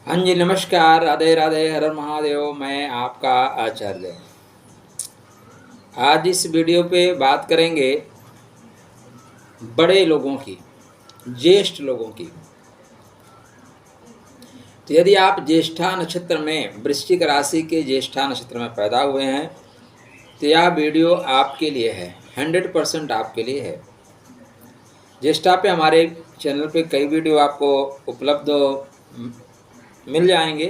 हाँ जी, नमस्कार, राधे राधे, हर हर महादेव। मैं आपका आचार्य। आज इस वीडियो पे बात करेंगे बड़े लोगों की, ज्येष्ठ लोगों की। तो यदि आप ज्येष्ठा नक्षत्र में, वृश्चिक राशि के ज्येष्ठा नक्षत्र में पैदा हुए हैं तो यह वीडियो आपके लिए है, 100% आपके लिए है। ज्येष्ठा पे हमारे चैनल पे कई वीडियो आपको उपलब्ध मिल जाएंगे,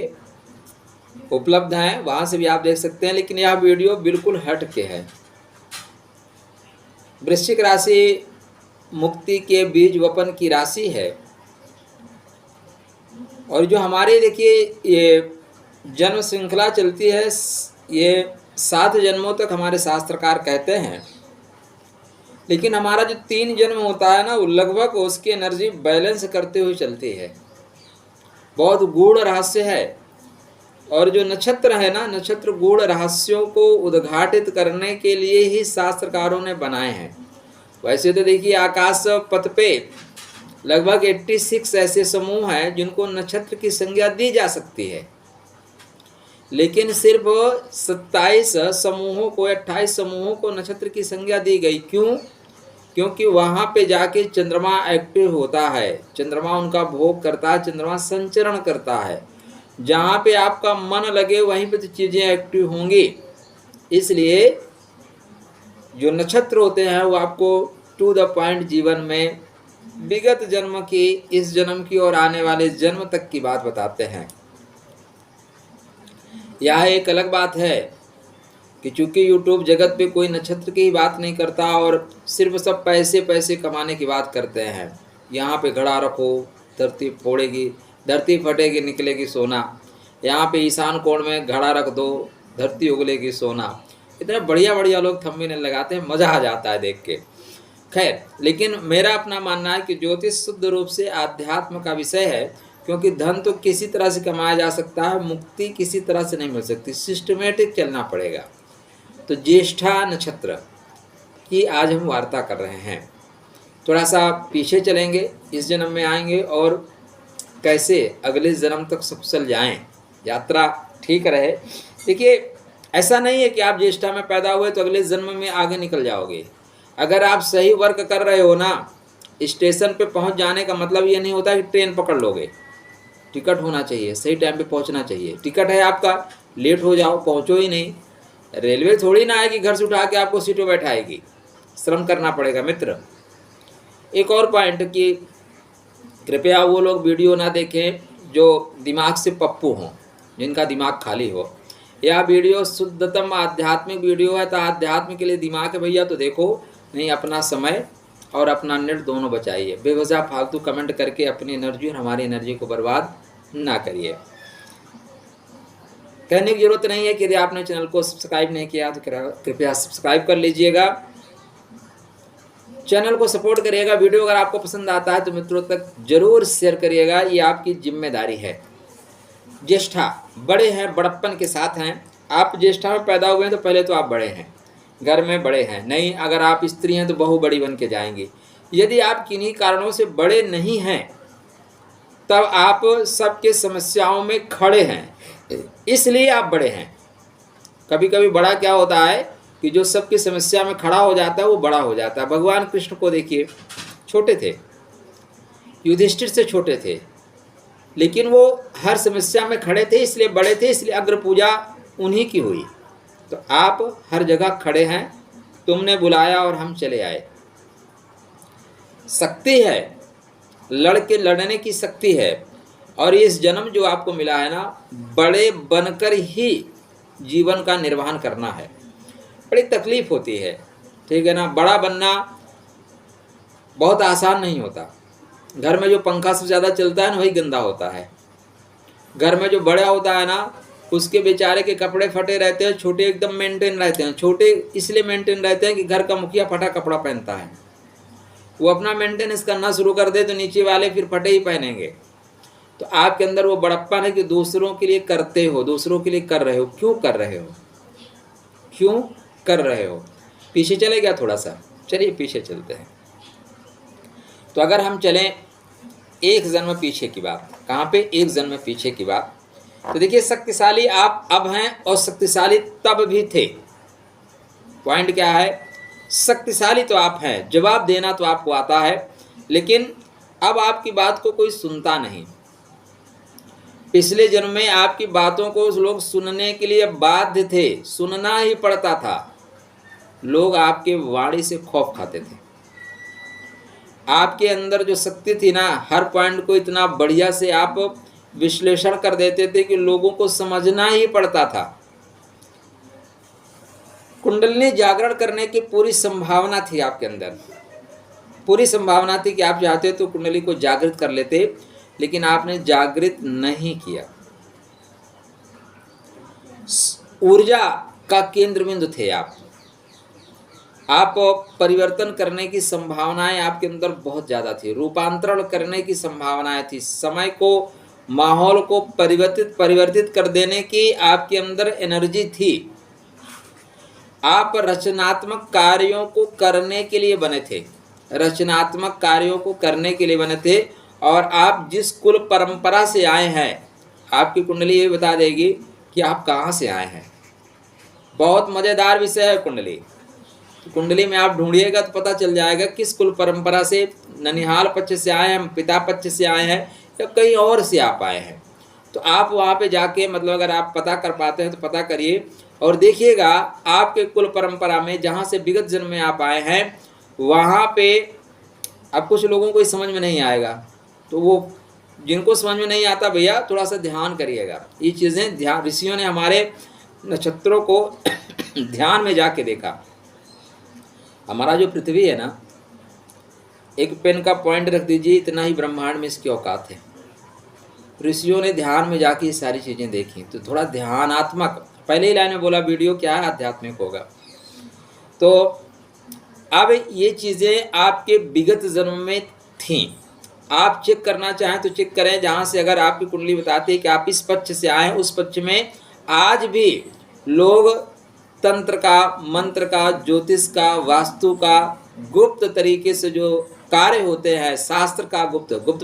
उपलब्ध हैं, वहाँ से भी आप देख सकते हैं। लेकिन यह वीडियो बिल्कुल हट के है। वृश्चिक राशि मुक्ति के बीज वपन की राशि है। और जो हमारे देखिए ये जन्म श्रृंखला चलती है, ये 7 जन्मों तक हमारे शास्त्रकार कहते हैं। लेकिन हमारा जो 3 जन्म होता है ना, वो लगभग उसकी एनर्जी बैलेंस करते हुए चलती है। बहुत गूढ़ रहस्य है। और जो नक्षत्र है ना, नक्षत्र गूढ़ रहस्यों को उद्घाटित करने के लिए ही शास्त्रकारों ने बनाए हैं। वैसे तो देखिए आकाश पथ पे लगभग 86 ऐसे समूह हैं जिनको नक्षत्र की संज्ञा दी जा सकती है। लेकिन सिर्फ 27 समूहों को, 28 समूहों को नक्षत्र की संज्ञा दी गई। क्यों? क्योंकि वहाँ पे जाके चंद्रमा एक्टिव होता है, चंद्रमा उनका भोग करता है, चंद्रमा संचरण करता है। जहाँ पे आपका मन लगे वहीं पे तो चीज़ें एक्टिव होंगी। इसलिए जो नक्षत्र होते हैं वो आपको टू द पॉइंट जीवन में विगत जन्म की, इस जन्म की और आने वाले जन्म तक की बात बताते हैं। यह एक अलग बात है कि चूंकि यूट्यूब जगत पे कोई नक्षत्र की ही बात नहीं करता और सिर्फ सब पैसे पैसे कमाने की बात करते हैं। यहाँ पे घड़ा रखो, धरती फोड़ेगी, धरती फटेगी, निकलेगी सोना। यहाँ पे ईशान कोण में घड़ा रख दो, धरती उगलेगी सोना। इतने बढ़िया बढ़िया लोग थंबनेल लगाते हैं, मज़ा आ जाता है देख के। खैर, लेकिन मेरा अपना मानना है कि ज्योतिष शुद्ध रूप से आध्यात्म का विषय है। क्योंकि धन तो किसी तरह से कमाया जा सकता है, मुक्ति किसी तरह से नहीं मिल सकती, सिस्टमेटिक चलना पड़ेगा। तो ज्येष्ठा नक्षत्र की आज हम वार्ता कर रहे हैं। थोड़ा सा पीछे चलेंगे, इस जन्म में आएंगे और कैसे अगले जन्म तक सफल जाएं, यात्रा ठीक रहे। देखिए, ऐसा नहीं है कि आप ज्येष्ठा में पैदा हुए तो अगले जन्म में आगे निकल जाओगे। अगर आप सही वर्क कर रहे हो ना, स्टेशन पे पहुंच जाने का मतलब ये नहीं होता कि ट्रेन पकड़ लोगे। टिकट होना चाहिए, सही टाइम पे पहुंचना चाहिए। टिकट है आपका, लेट हो जाओ, पहुंचो ही नहीं। रेलवे थोड़ी ना है कि घर से उठा के आपको सीटों बैठाएगी, श्रम करना पड़ेगा मित्र। एक और पॉइंट कि कृपया वो लोग वीडियो ना देखें जो दिमाग से पप्पू हों, जिनका दिमाग खाली हो। यह वीडियो शुद्धतम आध्यात्मिक वीडियो है, तो आध्यात्म के लिए दिमाग है भैया तो देखो, नहीं अपना समय और अपना नेट दोनों बचाइए। बेवजह फालतू कमेंट करके अपनी एनर्जी और हमारी एनर्जी को बर्बाद ना करिए। कहने की जरूरत नहीं है कि यदि आपने चैनल को सब्सक्राइब नहीं किया तो कृपया सब्सक्राइब कर लीजिएगा, चैनल को सपोर्ट करिएगा। वीडियो अगर आपको पसंद आता है तो मित्रों तक जरूर शेयर करिएगा, ये आपकी जिम्मेदारी है। ज्येष्ठा बड़े हैं, बड़प्पन के साथ हैं। आप ज्येष्ठा में पैदा हुए हैं तो पहले तो आप बड़े हैं, घर में बड़े हैं। नहीं, अगर आप स्त्री हैं तो बहू बड़ी बन के जाएंगी। यदि आप किन्हीं कारणों से बड़े नहीं हैं तब आप सबके समस्याओं में खड़े हैं, इसलिए आप बड़े हैं। कभी कभी बड़ा क्या होता है कि जो सबकी समस्या में खड़ा हो जाता है वो बड़ा हो जाता है। भगवान कृष्ण को देखिए, छोटे थे, युधिष्ठिर से छोटे थे, लेकिन वो हर समस्या में खड़े थे, इसलिए बड़े थे, इसलिए अग्र पूजा उन्हीं की हुई। तो आप हर जगह खड़े हैं, तुमने बुलाया और हम चले आए। शक्ति है, लड़के लड़ने की शक्ति है। और इस जन्म जो आपको मिला है ना, बड़े बनकर ही जीवन का निर्वहन करना है। बड़ी तकलीफ होती है, ठीक है ना। बड़ा बनना बहुत आसान नहीं होता। घर में जो पंखा सबसे ज़्यादा चलता है ना, वही गंदा होता है। घर में जो बड़ा होता है ना, उसके बेचारे के कपड़े फटे रहते हैं, छोटे एकदम मेंटेन रहते हैं। छोटे इसलिए मेंटेन रहते हैं कि घर का मुखिया फटा कपड़ा पहनता है, वो अपना मेंटेनेंस करना शुरू कर दे तो नीचे वाले फिर फटे ही पहनेंगे। तो आपके अंदर वो बड़प्पन है कि दूसरों के लिए करते हो, दूसरों के लिए कर रहे हो। क्यों कर रहे हो, क्यों कर रहे हो? पीछे चले गया थोड़ा सा, चलिए पीछे चलते हैं। तो अगर हम चलें एक जन्म पीछे की बात। कहाँ पे? एक जन्म पीछे की बात। तो देखिए, शक्तिशाली आप अब हैं और शक्तिशाली तब भी थे। पॉइंट क्या है? शक्तिशाली तो आप हैं, जवाब देना तो आपको आता है, लेकिन अब आपकी बात को कोई सुनता नहीं। पिछले जन्म में आपकी बातों को लोग सुनने के लिए बाध्य थे, सुनना ही पड़ता था। लोग आपके वाणी से खौफ खाते थे। आपके अंदर जो शक्ति थी ना, हर पॉइंट को इतना बढ़िया से आप विश्लेषण कर देते थे कि लोगों को समझना ही पड़ता था। कुंडलिनी जागरण करने की पूरी संभावना थी आपके अंदर, पूरी संभावना थी कि आप चाहते तो कुंडली को जागृत कर लेते, लेकिन आपने जागृत नहीं किया। ऊर्जा का केंद्र बिंदु थे आप परिवर्तन करने की संभावनाएं आपके अंदर बहुत ज़्यादा थी, रूपांतरण करने की संभावनाएं थी, समय को, माहौल को परिवर्तित कर देने की आपके अंदर एनर्जी थी। आप रचनात्मक कार्यों को करने के लिए बने थे, रचनात्मक कार्यों को करने के लिए बने थे। और आप जिस कुल परंपरा से आए हैं, आपकी कुंडली ये बता देगी कि आप कहाँ से आए हैं। बहुत मज़ेदार विषय है कुंडली। कुंडली में आप ढूंढिएगा तो पता चल जाएगा किस कुल परंपरा से, ननिहाल पक्ष से आए हैं, पिता पक्ष से आए हैं, या कहीं और से आप आए हैं। तो आप वहाँ पे जाके, मतलब अगर आप पता कर पाते हैं तो पता करिए और देखिएगा आपके कुल परंपरा में जहाँ से विगत जन्म में आप आए हैं, वहाँ पे अब कुछ लोगों को समझ में नहीं आएगा। तो वो जिनको समझ में नहीं आता, भैया थोड़ा सा ध्यान करिएगा। ये चीज़ें ध्यान, ऋषियों ने हमारे नक्षत्रों को ध्यान में जाके देखा। हमारा जो पृथ्वी है ना, एक पेन का पॉइंट रख दीजिए, इतना ही ब्रह्मांड में इसकी औकात है। ऋषियों ने ध्यान में जाके ये सारी चीज़ें देखी। तो थोड़ा ध्यानात्मक, पहले ही लाइन में बोला वीडियो क्या है, आध्यात्मिक होगा। तो अब ये चीज़ें आपके विगत जन्म में थीं। आप चेक करना चाहें तो चेक करें, जहाँ से अगर आपकी कुंडली बताती है कि आप इस पक्ष से आए हैं, उस पक्ष में आज भी लोग तंत्र का, मंत्र का, ज्योतिष का, वास्तु का गुप्त तरीके से जो कार्य होते हैं, शास्त्र का गुप्त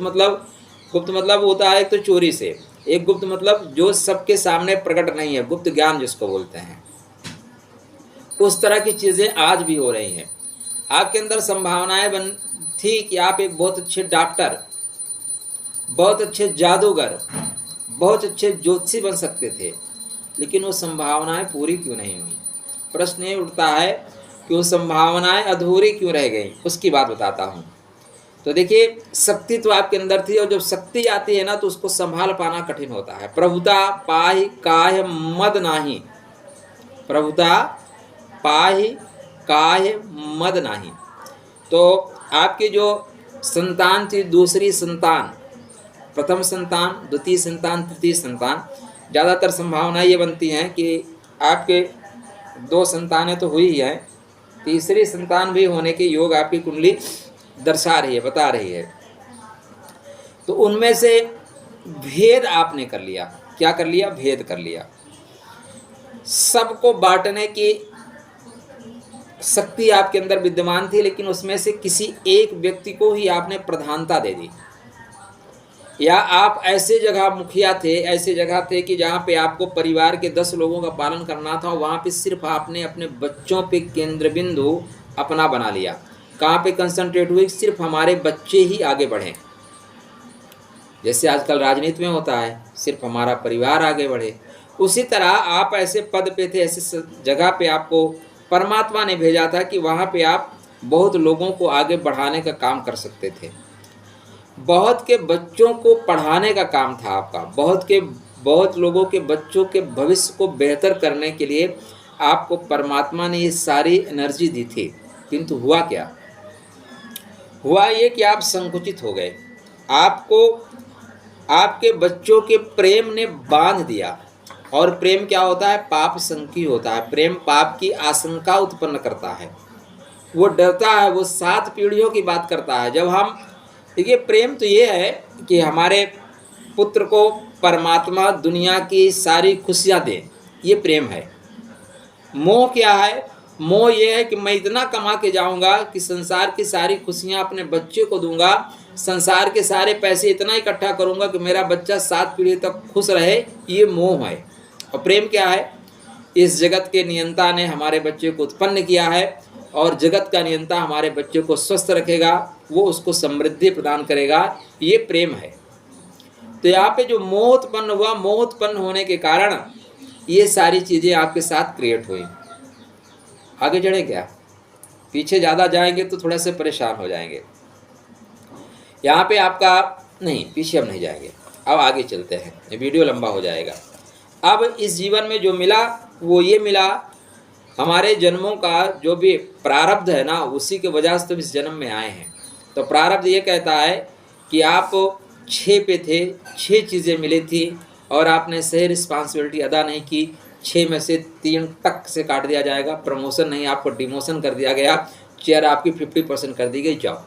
मतलब होता है एक तो चोरी से, एक गुप्त मतलब जो सबके सामने प्रकट नहीं है, गुप्त ज्ञान जिसको बोलते हैं। उस तरह की चीज़ें आज भी हो रही हैं। आपके अंदर संभावनाएं बन थी कि आप एक बहुत अच्छे डॉक्टर, बहुत अच्छे जादूगर, बहुत अच्छे ज्योतिषी बन सकते थे, लेकिन वो संभावनाएं पूरी क्यों नहीं हुई? प्रश्न ये उठता है कि वो संभावनाएं अधूरी क्यों रह गई, उसकी बात बताता हूँ। तो देखिए, शक्ति तो आपके अंदर थी, और जब शक्ति आती है ना तो उसको संभाल पाना कठिन होता है। प्रभुता पाहि काहे मद नाही, प्रभुता पाहि काहे मद नाही। तो आपकी जो संतान थी, दूसरी संतान, प्रथम संतान, द्वितीय संतान, तृतीय संतान, ज़्यादातर संभावना ये बनती हैं कि आपके 2 संतानें तो हुई हैं, तीसरी संतान भी होने के योग आपकी कुंडली दर्शा रही है, बता रही है। तो उनमें से भेद आपने कर लिया। क्या कर लिया? भेद कर लिया। सबको बांटने की शक्ति आपके अंदर विद्यमान थी, लेकिन उसमें से किसी एक व्यक्ति को ही आपने प्रधानता दे दी। या आप ऐसे जगह मुखिया थे, ऐसे जगह थे कि जहाँ पे आपको परिवार के 10 लोगों का पालन करना था, वहाँ पे सिर्फ आपने अपने बच्चों पे केंद्र बिंदु अपना बना लिया। कहाँ पे कंसंट्रेट हुई? सिर्फ हमारे बच्चे ही आगे बढ़ें। जैसे आजकल राजनीति में होता है, सिर्फ हमारा परिवार आगे बढ़े। उसी तरह आप ऐसे पद पे थे, ऐसे जगह पे आपको परमात्मा ने भेजा था कि वहाँ पे आप बहुत लोगों को आगे बढ़ाने का काम कर सकते थे। बहुत के बच्चों को पढ़ाने का काम था आपका, बहुत लोगों के बच्चों के भविष्य को बेहतर करने के लिए आपको परमात्मा ने ये सारी एनर्जी दी थी। किंतु हुआ क्या? हुआ ये कि आप संकुचित हो गए। आपको आपके बच्चों के प्रेम ने बांध दिया। और प्रेम क्या होता है? पाप संकी होता है। प्रेम पाप की आशंका उत्पन्न करता है, वो डरता है, वो 7 पीढ़ियों की बात करता है। जब हम, देखिए, प्रेम तो ये है कि हमारे पुत्र को परमात्मा दुनिया की सारी खुशियाँ दे, ये प्रेम है। मोह क्या है? मोह ये है कि मैं इतना कमा के जाऊंगा कि संसार की सारी खुशियाँ अपने बच्चे को दूंगा, संसार के सारे पैसे इतना इकट्ठा करूंगा कि मेरा बच्चा 7 पीढ़ी तक खुश रहे, ये मोह है। और प्रेम क्या है? इस जगत के नियंता ने हमारे बच्चे को उत्पन्न किया है और जगत का नियंता हमारे बच्चे को स्वस्थ रखेगा, वो उसको समृद्धि प्रदान करेगा, ये प्रेम है। तो यहाँ पे जो मोह उत्पन्न हुआ, मोह उत्पन्न होने के कारण ये सारी चीज़ें आपके साथ क्रिएट हुई। आगे चढ़े क्या? पीछे ज़्यादा जाएंगे तो थोड़ा से परेशान हो जाएंगे। यहाँ पे आपका नहीं, पीछे हम नहीं जाएंगे, अब आगे चलते हैं, ये वीडियो लंबा हो जाएगा। अब इस जीवन में जो मिला वो ये मिला, हमारे जन्मों का जो भी प्रारब्ध है ना, उसी के वजह से तुम इस जन्म में आए हैं। तो प्रारब्ध ये कहता है कि आप 6 पे थे, 6 चीज़ें मिली थी और आपने सही रिस्पॉन्सिबिलिटी अदा नहीं की, 6 में से 3 टक से काट दिया जाएगा। प्रमोशन नहीं, आपको डिमोशन कर दिया गया, चेयर आपकी 50% कर दी गई, जाओ।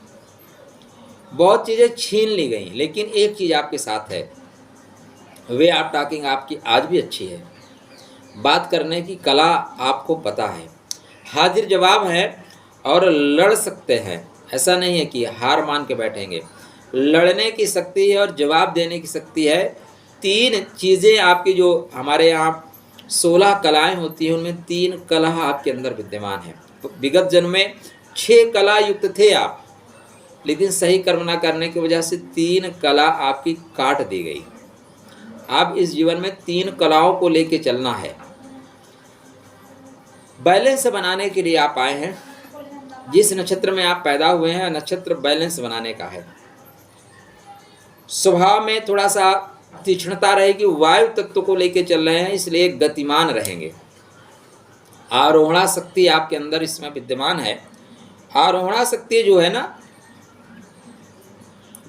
बहुत चीज़ें छीन ली गई, लेकिन एक चीज़ आपके साथ है, वे आप टॉकिंग आपकी आज भी अच्छी है, बात करने की कला आपको पता है, हाजिर जवाब है और लड़ सकते हैं। ऐसा नहीं है कि हार मान के बैठेंगे, लड़ने की शक्ति है और जवाब देने की शक्ति है। 3 चीज़ें आपकी, जो हमारे यहाँ 16 कलाएं होती हैं, उनमें 3 कला आपके अंदर विद्यमान है। विगत जन्म में 6 कला युक्त थे आप, लेकिन सही कर्म ना करने की वजह से 3 कला आपकी काट दी गई। आप इस जीवन में 3 कलाओं को लेके चलना है। बैलेंस बनाने के लिए आप आए हैं। जिस नक्षत्र में आप पैदा हुए हैं, नक्षत्र बैलेंस बनाने का है। स्वभाव में थोड़ा सा तीक्ष्णता रहेगी, वायु तत्व को लेके चल रहे हैं, इसलिए गतिमान रहेंगे। आरोहणा शक्ति आपके अंदर इसमें विद्यमान है। आरोहणा शक्ति जो है ना,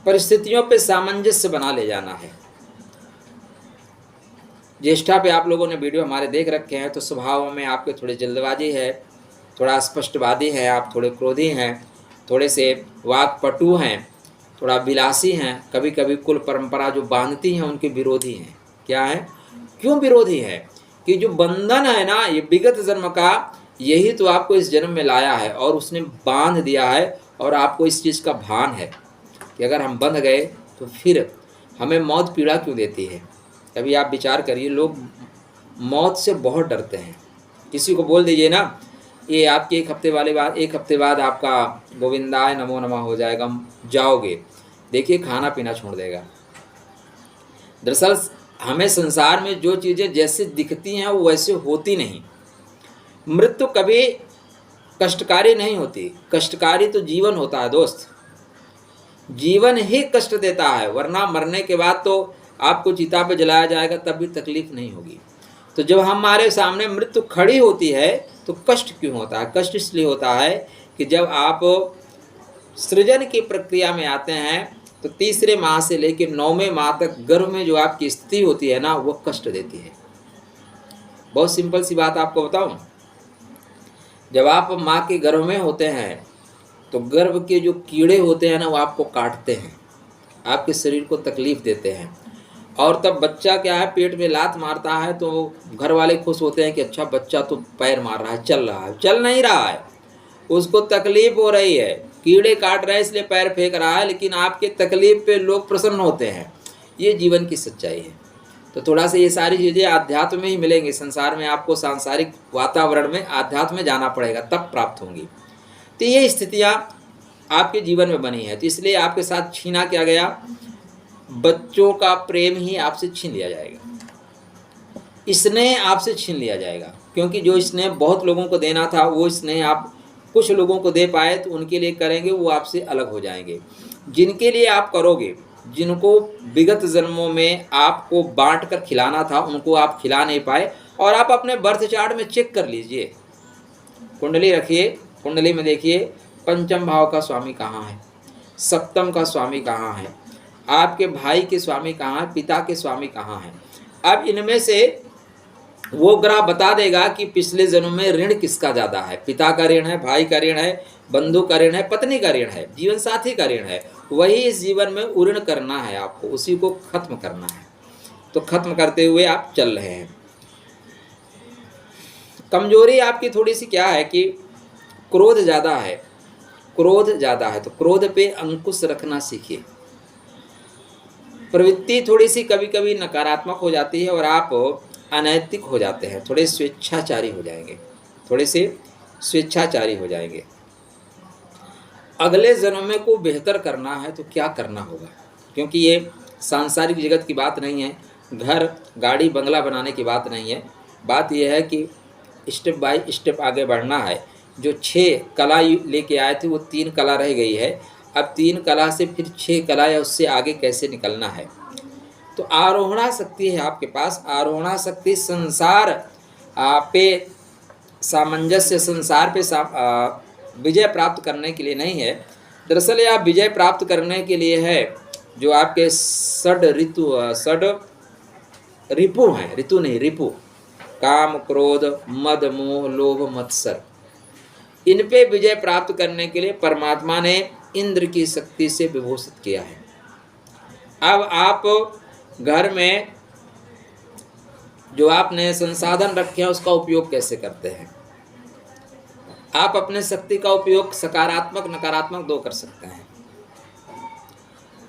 परिस्थितियों पे सामंजस्य बना ले जाना है। ज्येष्ठा पे आप लोगों ने वीडियो हमारे देख रखे हैं, तो स्वभाव में आपके थोड़ी जल्दबाजी है, थोड़ा स्पष्टवादी हैं आप, थोड़े क्रोधी हैं, थोड़े से वाक्पटु हैं, थोड़ा विलासी हैं, कभी कभी कुल परंपरा जो बांधती हैं उनके विरोधी हैं। क्या है? क्यों विरोधी है? कि जो बंधन है ना, ये विगत जन्म का, यही तो आपको इस जन्म में लाया है और उसने बांध दिया है। और आपको इस चीज़ का भान है कि अगर हम बंध गए तो फिर हमें मौत पीड़ा क्यों देती है। कभी आप विचार करिए, लोग मौत से बहुत डरते हैं। किसी को बोल दीजिए ना, ये आपके 1 हफ्ते वाले बाद, 1 हफ्ते बाद आपका गोविंदाय नमो नमः हो जाएगा, जाओगे, देखिए खाना पीना छोड़ देगा। दरअसल हमें संसार में जो चीज़ें जैसे दिखती हैं वो वैसे होती नहीं। मृत्यु कभी कष्टकारी नहीं होती, कष्टकारी तो जीवन होता है दोस्त। जीवन ही कष्ट देता है, वरना मरने के बाद तो आपको चिता पे जलाया जाएगा, तब भी तकलीफ नहीं होगी। तो जब हमारे सामने मृत्यु खड़ी होती है तो कष्ट क्यों होता है? कष्ट इसलिए होता है कि जब आप सृजन की प्रक्रिया में आते हैं तो 3रे माह से लेकर 9वें माह तक गर्भ में जो आपकी स्थिति होती है ना, वो कष्ट देती है। बहुत सिंपल सी बात आपको बताऊं, जब आप माँ के गर्भ में होते हैं तो गर्भ के जो कीड़े होते हैं ना, वो आपको काटते हैं, आपके शरीर को तकलीफ देते हैं। और तब बच्चा क्या है, पेट में लात मारता है तो घर वाले खुश होते हैं कि अच्छा बच्चा तो पैर मार रहा है, चल रहा है। चल नहीं रहा है, उसको तकलीफ हो रही है, कीड़े काट रहे हैं इसलिए पैर फेंक रहा है, लेकिन आपके तकलीफ पे लोग प्रसन्न होते हैं। ये जीवन की सच्चाई है। तो थोड़ा सा ये सारी चीज़ें आध्यात्म में ही मिलेंगी। संसार में आपको सांसारिक वातावरण में आध्यात्म में जाना पड़ेगा, तब प्राप्त होंगी। तो ये स्थितियाँ आपके जीवन में बनी है, तो इसलिए आपके साथ छीना क्या गया, बच्चों का प्रेम ही आपसे छीन लिया जाएगा, स्नेह आपसे छीन लिया जाएगा। क्योंकि जो स्नेह बहुत लोगों को देना था, वो स्नेह आप कुछ लोगों को दे पाए तो उनके लिए करेंगे, वो आपसे अलग हो जाएंगे। जिनके लिए आप करोगे, जिनको विगत जन्मों में आपको बांट कर खिलाना था, उनको आप खिला नहीं पाए। और आप अपने बर्थ चार्ट में चेक कर लीजिए, कुंडली रखिए, कुंडली में देखिए पंचम भाव का स्वामी कहाँ है, सप्तम का स्वामी कहाँ है, आपके भाई के स्वामी कहाँ है, पिता के स्वामी कहाँ है। अब इनमें से वो ग्रह बता देगा कि पिछले जन्म में ऋण किसका ज़्यादा है। पिता का ऋण है, भाई का ऋण है, बंधु का ऋण है, पत्नी का ऋण है, जीवन साथी का ऋण है। वही इस जीवन में उऋण करना है आपको, उसी को खत्म करना है। तो खत्म करते हुए आप चल रहे हैं। कमजोरी आपकी थोड़ी सी क्या है कि क्रोध ज़्यादा है, क्रोध ज़्यादा है, तो क्रोध पे अंकुश रखना सीखिए। प्रवृत्ति थोड़ी सी कभी कभी नकारात्मक हो जाती है और आप अनैतिक हो जाते हैं, थोड़े स्वेच्छाचारी हो जाएंगे, थोड़े से स्वेच्छाचारी हो जाएंगे। अगले जन्म में को बेहतर करना है तो क्या करना होगा, क्योंकि ये सांसारिक जगत की बात नहीं है, घर गाड़ी बंगला बनाने की बात नहीं है। बात यह है कि स्टेप बाय स्टेप आगे बढ़ना है। जो 6 कला लेके आए थे वो 3 कला रह गई है, अब 3 कला से फिर 6 कला या उससे आगे कैसे निकलना है। तो आरोहणा शक्ति है आपके पास। आरोहणा शक्ति संसार पे सामंजस्य, संसार पे विजय प्राप्त करने के लिए नहीं है। दरअसल यह विजय प्राप्त करने के लिए है जो आपके षड रिपु हैं, ऋतु नहीं रिपु, काम क्रोध मद मोह लोभ मत्सर, इन पे विजय प्राप्त करने के लिए परमात्मा ने इंद्र की शक्ति से विभूषित किया है। अब आप घर में जो आपने संसाधन रखे हैं उसका उपयोग कैसे करते हैं। आप अपने शक्ति का उपयोग सकारात्मक नकारात्मक दो कर सकते हैं।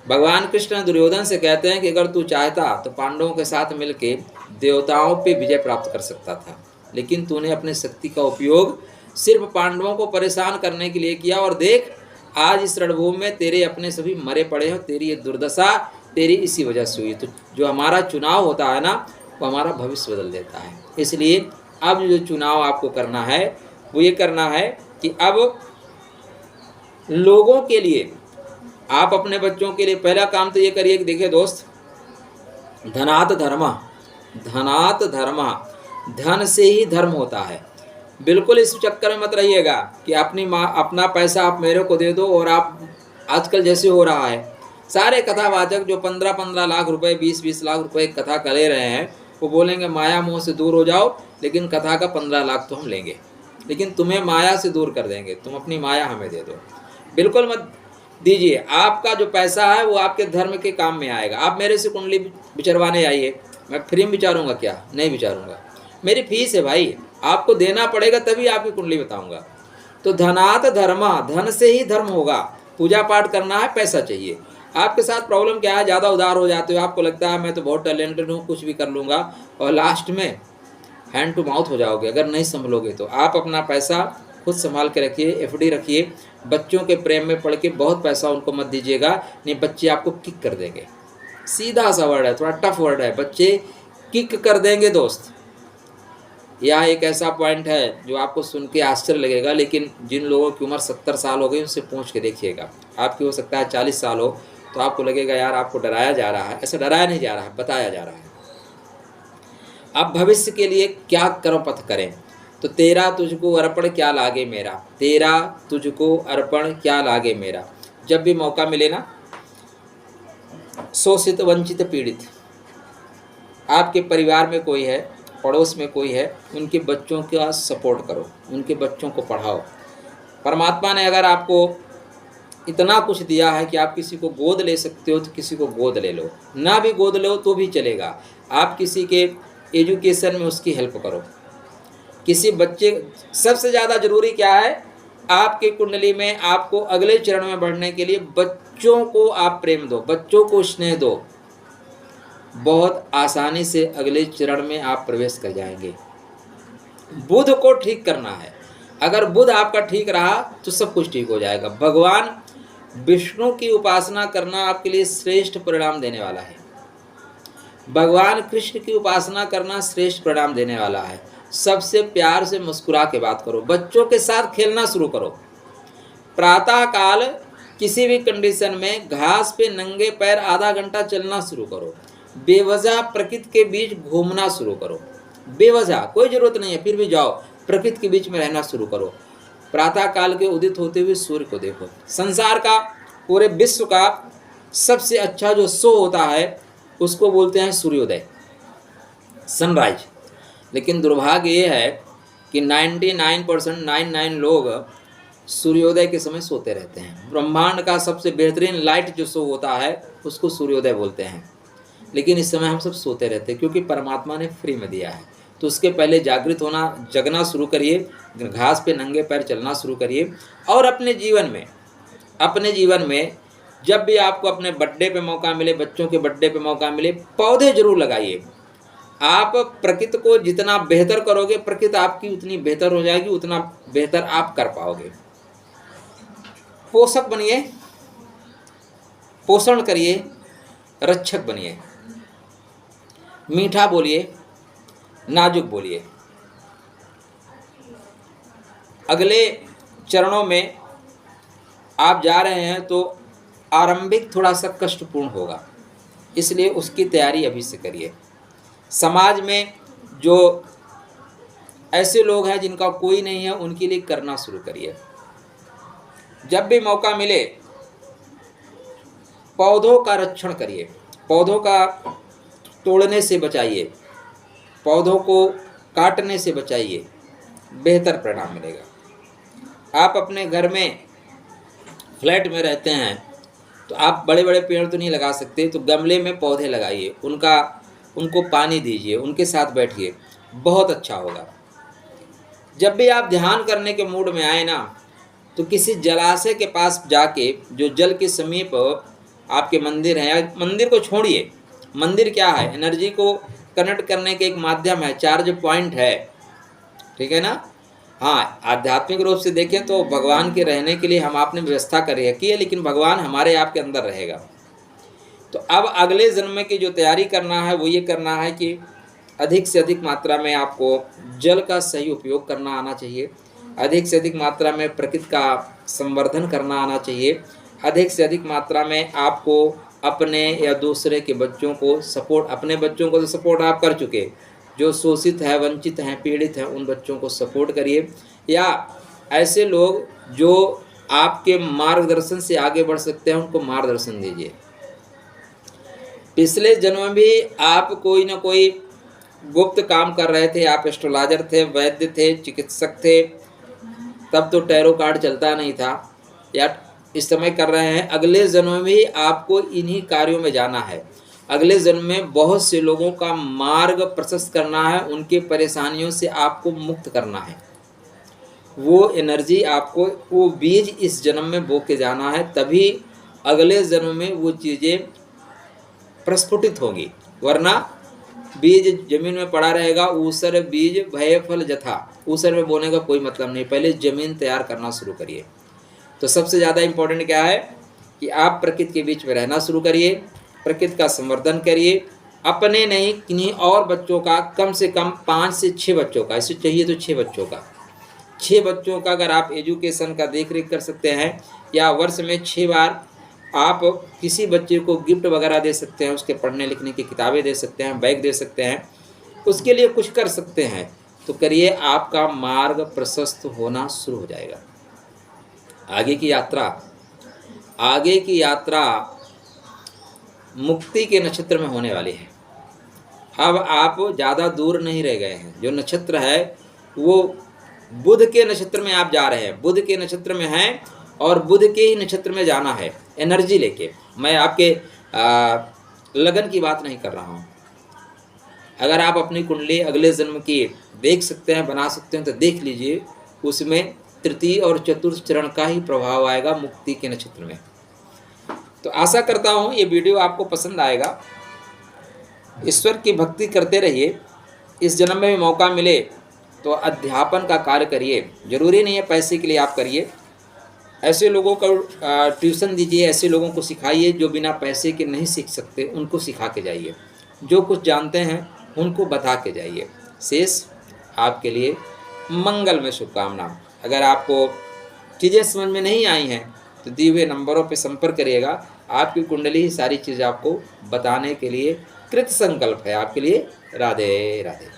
भगवान कृष्ण दुर्योधन से कहते हैं कि अगर तू चाहता तो पांडवों के साथ मिलके देवताओं पे विजय प्राप्त कर सकता था, लेकिन तूने अपने शक्ति का उपयोग सिर्फ पांडवों को परेशान करने के लिए किया, और देख आज इस रणभूमि में तेरे अपने सभी मरे पड़े हो, तेरी ये दुर्दशा तेरी इसी वजह से हुई। तो जो हमारा चुनाव होता है ना, वो हमारा भविष्य बदल देता है। इसलिए अब जो चुनाव आपको करना है वो ये करना है कि अब लोगों के लिए, आप अपने बच्चों के लिए पहला काम तो ये करिए कि देखिए दोस्त, धनात् धर्म, धनात् धर्म, धन से ही धर्म होता है। बिल्कुल इस चक्कर में मत रहिएगा कि अपना पैसा आप मेरे को दे दो, और आप आजकल जैसे हो रहा है सारे कथावाचक जो 15-15 लाख रुपए 20-20 लाख रुपए कथा का ले रहे हैं, वो बोलेंगे माया मोह से दूर हो जाओ, लेकिन कथा का 15 लाख तो हम लेंगे, लेकिन तुम्हें माया से दूर कर देंगे, तुम अपनी माया हमें दे दो। बिल्कुल मत दीजिए। आपका जो पैसा है वो आपके धर्म के काम में आएगा। आप मेरे से कुंडली विचारवाने आइए, मैं फ्री में विचारूंगा क्या? नहीं विचारूंगा, मेरी फीस है भाई, आपको देना पड़ेगा तभी आपकी कुंडली बताऊंगा। तो धनात् धर्म, धन से ही धर्म होगा। पूजा पाठ करना है, पैसा चाहिए। आपके साथ प्रॉब्लम क्या है, ज़्यादा उदार हो जाते हो, आपको लगता है मैं तो बहुत टैलेंटेड हूँ, कुछ भी कर लूँगा, और लास्ट में हैंड टू माउथ हो जाओगे अगर नहीं संभलोगे तो। आप अपना पैसा खुद संभाल के रखिए, एफडी रखिए। बच्चों के प्रेम में पड़ के बहुत पैसा उनको मत दीजिएगा, नहीं बच्चे आपको किक कर देंगे। सीधा सा वर्ड है, थोड़ा टफ वर्ड है, बच्चे किक कर देंगे दोस्त। यह एक ऐसा पॉइंट है जो आपको सुन के आश्चर्य लगेगा, लेकिन जिन लोगों की उम्र 70 साल हो गई उनसे पूछ के देखिएगा। आपकी हो सकता है 40 साल हो, तो आपको लगेगा यार आपको डराया जा रहा है। ऐसा डराया नहीं जा रहा है, बताया जा रहा है। अब भविष्य के लिए क्या कर्म पथ करें, तो तेरा तुझको अर्पण क्या लागे मेरा, तेरा तुझको अर्पण क्या लागे मेरा। जब भी मौका मिले ना, शोषित वंचित पीड़ित, आपके परिवार में कोई है, पड़ोस में कोई है, उनके बच्चों का सपोर्ट करो, उनके बच्चों को पढ़ाओ। परमात्मा ने अगर आपको इतना कुछ दिया है कि आप किसी को गोद ले सकते हो तो किसी को गोद ले लो, ना भी गोद लो तो भी चलेगा। आप किसी के एजुकेशन में उसकी हेल्प करो। किसी बच्चे, सबसे ज़्यादा ज़रूरी क्या है आपके कुंडली में, आपको अगले चरण में बढ़ने के लिए बच्चों को आप प्रेम दो, बच्चों को स्नेह दो। बहुत आसानी से अगले चरण में आप प्रवेश कर जाएंगे। बुध को ठीक करना है। अगर बुध आपका ठीक रहा तो सब कुछ ठीक हो जाएगा। भगवान विष्णु की उपासना करना आपके लिए श्रेष्ठ परिणाम देने वाला है। भगवान कृष्ण की उपासना करना श्रेष्ठ परिणाम देने वाला है। सबसे प्यार से मुस्कुरा के बात करो, बच्चों के साथ खेलना शुरू करो। प्रातः काल किसी भी कंडीशन में घास पे नंगे पैर आधा घंटा चलना शुरू करो। बेवजह प्रकृति के बीच घूमना शुरू करो। बेवजह कोई जरूरत नहीं है, फिर भी जाओ, प्रकृति के बीच में रहना शुरू करो। प्रातः काल के उदित होते हुए सूर्य को देखो। संसार का, पूरे विश्व का सबसे अच्छा जो शो होता है उसको बोलते हैं सूर्योदय, सनराइज। लेकिन दुर्भाग्य ये है कि 99% लोग सूर्योदय के समय सोते रहते हैं। ब्रह्मांड का सबसे बेहतरीन लाइट जो शो होता है उसको सूर्योदय बोलते हैं, लेकिन इस समय हम सब सोते रहते हैं, क्योंकि परमात्मा ने फ्री में दिया है। तो उसके पहले जागृत होना, जगना शुरू करिए, घास पे नंगे पैर चलना शुरू करिए। और अपने जीवन में जब भी आपको अपने बर्थडे पे मौका मिले, बच्चों के बर्थडे पे मौका मिले, पौधे जरूर लगाइए। आप प्रकृति को जितना बेहतर करोगे, प्रकृति आपकी उतनी बेहतर हो जाएगी, उतना बेहतर आप कर पाओगे। पोषक बनिए, पोषण करिए, रक्षक बनिए, मीठा बोलिए, नाजुक बोलिए। अगले चरणों में आप जा रहे हैं तो आरंभिक थोड़ा सा कष्टपूर्ण होगा, इसलिए उसकी तैयारी अभी से करिए। समाज में जो ऐसे लोग हैं जिनका कोई नहीं है, उनके लिए करना शुरू करिए। जब भी मौका मिले पौधों का रक्षण करिए, पौधों का तोड़ने से बचाइए, पौधों को काटने से बचाइए, बेहतर परिणाम मिलेगा। आप अपने घर में फ्लैट में रहते हैं तो आप बड़े बड़े पेड़ तो नहीं लगा सकते, तो गमले में पौधे लगाइए, उनको पानी दीजिए, उनके साथ बैठिए, बहुत अच्छा होगा। जब भी आप ध्यान करने के मूड में आए ना, तो किसी जलाशय के पास जाके, जो जल के समीप आपके मंदिर है, मंदिर को छोड़िए। मंदिर क्या है? एनर्जी को कनेक्ट करने के एक माध्यम है, चार्ज पॉइंट है, ठीक है ना। हाँ, आध्यात्मिक रूप से देखें तो भगवान के रहने के लिए हम आपने व्यवस्था करी है, लेकिन भगवान हमारे आपके अंदर रहेगा। तो अब अगले जन्म की जो तैयारी करना है वो ये करना है कि अधिक से अधिक मात्रा में आपको जल का सही उपयोग करना आना चाहिए, अधिक से अधिक मात्रा में प्रकृति का संवर्धन करना आना चाहिए, अधिक से अधिक मात्रा में आपको अपने या दूसरे के बच्चों को सपोर्ट, अपने बच्चों को तो सपोर्ट आप कर चुके, जो शोषित है, वंचित हैं, पीड़ित हैं, उन बच्चों को सपोर्ट करिए। या ऐसे लोग जो आपके मार्गदर्शन से आगे बढ़ सकते हैं, उनको मार्गदर्शन दीजिए। पिछले जन्म में भी आप कोई ना कोई गुप्त काम कर रहे थे, आप एस्ट्रोलॉजर थे, वैद्य थे, चिकित्सक थे, तब तो टैरो कार्ड चलता नहीं था, या इस समय कर रहे हैं। अगले जन्म में भी आपको इन्हीं कार्यों में जाना है। अगले जन्म में बहुत से लोगों का मार्ग प्रशस्त करना है, उनके परेशानियों से आपको मुक्त करना है। वो एनर्जी आपको, वो बीज इस जन्म में बो के जाना है, तभी अगले जन्म में वो चीज़ें प्रस्फुटित होंगी। वरना बीज जमीन में पड़ा रहेगा, ऊसर बीज भय फल जथा, ऊसर में बोने का कोई मतलब नहीं। पहले ज़मीन तैयार करना शुरू करिए। तो सबसे ज़्यादा इम्पोर्टेंट क्या है कि आप प्रकृति के बीच में रहना शुरू करिए, प्रकृति का संवर्धन करिए, अपने नहीं किन्हीं और बच्चों का, कम से कम 5 से 6 बच्चों का, ऐसे चाहिए तो 6 बच्चों का, 6 बच्चों का अगर आप एजुकेशन का देख रेख कर सकते हैं, या वर्ष में 6 बार आप किसी बच्चे को गिफ्ट वगैरह दे सकते हैं, उसके पढ़ने लिखने की किताबें दे सकते हैं, बैग दे सकते हैं, उसके लिए कुछ कर सकते हैं, तो करिए। आपका मार्ग प्रशस्त होना शुरू हो जाएगा। आगे की यात्रा मुक्ति के नक्षत्र में होने वाली है। अब आप ज़्यादा दूर नहीं रह गए हैं। जो नक्षत्र है वो बुध के नक्षत्र में आप जा रहे हैं, बुध के नक्षत्र में हैं, और बुध के ही नक्षत्र में जाना है एनर्जी लेके। मैं आपके लगन की बात नहीं कर रहा हूँ। अगर आप अपनी कुंडली अगले जन्म की देख सकते हैं, बना सकते हैं, तो देख लीजिए, उसमें तृतीय और चतुर्थ चरण का ही प्रभाव आएगा मुक्ति के नक्षत्र में। तो आशा करता हूँ ये वीडियो आपको पसंद आएगा। ईश्वर की भक्ति करते रहिए। इस जन्म में भी मौका मिले तो अध्यापन का कार्य करिए। जरूरी नहीं है पैसे के लिए आप करिए, ऐसे लोगों को ट्यूशन दीजिए, ऐसे लोगों को सिखाइए जो बिना पैसे के नहीं सीख सकते, उनको सिखा के जाइए। जो कुछ जानते हैं उनको बता के जाइए। शेष आपके लिए मंगल में शुभकामना। अगर आपको चीज़ें समझ में नहीं आई हैं तो दिए हुए नंबरों पर संपर्क करिएगा। आपकी कुंडली ही सारी चीज़ आपको बताने के लिए कृत संकल्प है। आपके लिए राधे राधे।